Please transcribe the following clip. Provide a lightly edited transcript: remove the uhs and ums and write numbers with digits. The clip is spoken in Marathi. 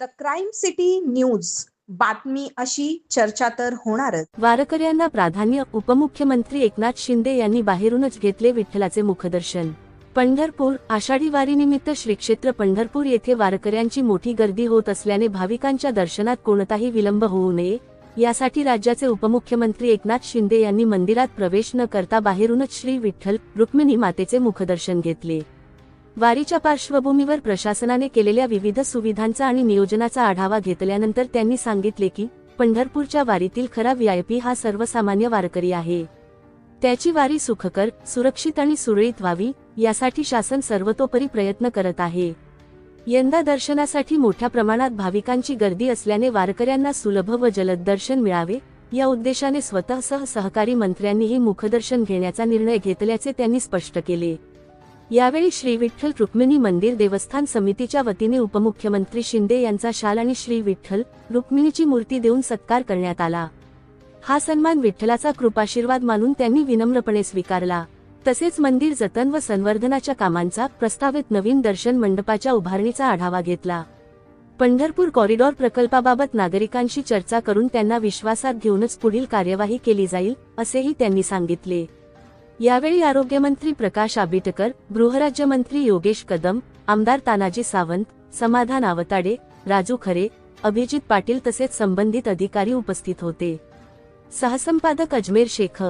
द क्राईम सिटी न्यूज बातमी अशी चर्चा तर होणारच। वारकऱ्यांना प्राधान्य। उपमुख्यमंत्री एकनाथ शिंदे यांनी बाहेरूनच घेतले विठ्ठलाचे मुखदर्शन। पंढरपूर आषाढी वारीनिमित्त श्री क्षेत्र पंढरपूर येथे वारकऱ्यांची मोठी गर्दी होत असल्याने भाविकांच्या दर्शनात कोणताही विलंब होऊ नये यासाठी राज्याचे उपमुख्यमंत्री एकनाथ शिंदे यांनी मंदिरात प्रवेश न करता बाहेरूनच श्री विठ्ठल रुक्मिणी मातेचे मुखदर्शन घेतले। वारीच्या पार्श्वभूमीवर प्रशासनाने केलेल्या विविध सुविधांचा आणि नियोजनाचा आढावा घेतल्यानंतर त्यांनी सांगितले की पंढरपूरच्या वारीतील खरा व्हीआयपी हा सर्वसामान्य वारकरी आहे। त्याची वारी सुखकर, सुरक्षित आणि सुरळीत व्हावी यासाठी शासन सर्वतोपरी प्रयत्न करत आहे। यंदा दर्शनासाठी मोठ्या प्रमाणात भाविकांची गर्दी असल्याने वारकऱ्यांना सुलभ व जलद दर्शन मिळावे या उद्देशाने स्वतःसह सहकारी मंत्र्यांनीही मुखदर्शन घेण्याचा निर्णय घेतल्याचे त्यांनी स्पष्ट केले। यावेळी श्री विठ्ठल रुक्मिणी मंदिर देवस्थान समितीच्या वतीने उपमुख्यमंत्री शिंदे यांचा शाल आणि श्री विठ्ठल रुक्मिणीची मूर्ती देऊन सत्कार करण्यात आला। हा सन्मान विठ्ठलाचा कृपाशीर्वाद मानून त्यांनी विनम्रपणे स्वीकारला। तसेच मंदिर जतन व संवर्धनाच्या कामांचा, प्रस्तावित नवीन दर्शन मंडपाच्या उभारणीचा आढावा घेतला। पंढरपूर कॉरिडॉर प्रकल्पाबाबत नागरिकांशी चर्चा करून त्यांना विश्वासात घेऊनच पुढील कार्यवाही केली जाईल असेही त्यांनी सांगितले। यावेळी आरोग्यमंत्री प्रकाश आंबेडकर, गृहराज्यमंत्री योगेश कदम, आमदार तानाजी सावंत, समाधान आवताडे, राजू खरे, अभिजित पाटील तसेच संबंधित अधिकारी उपस्थित होते। सहसंपादक अजमेर शेख।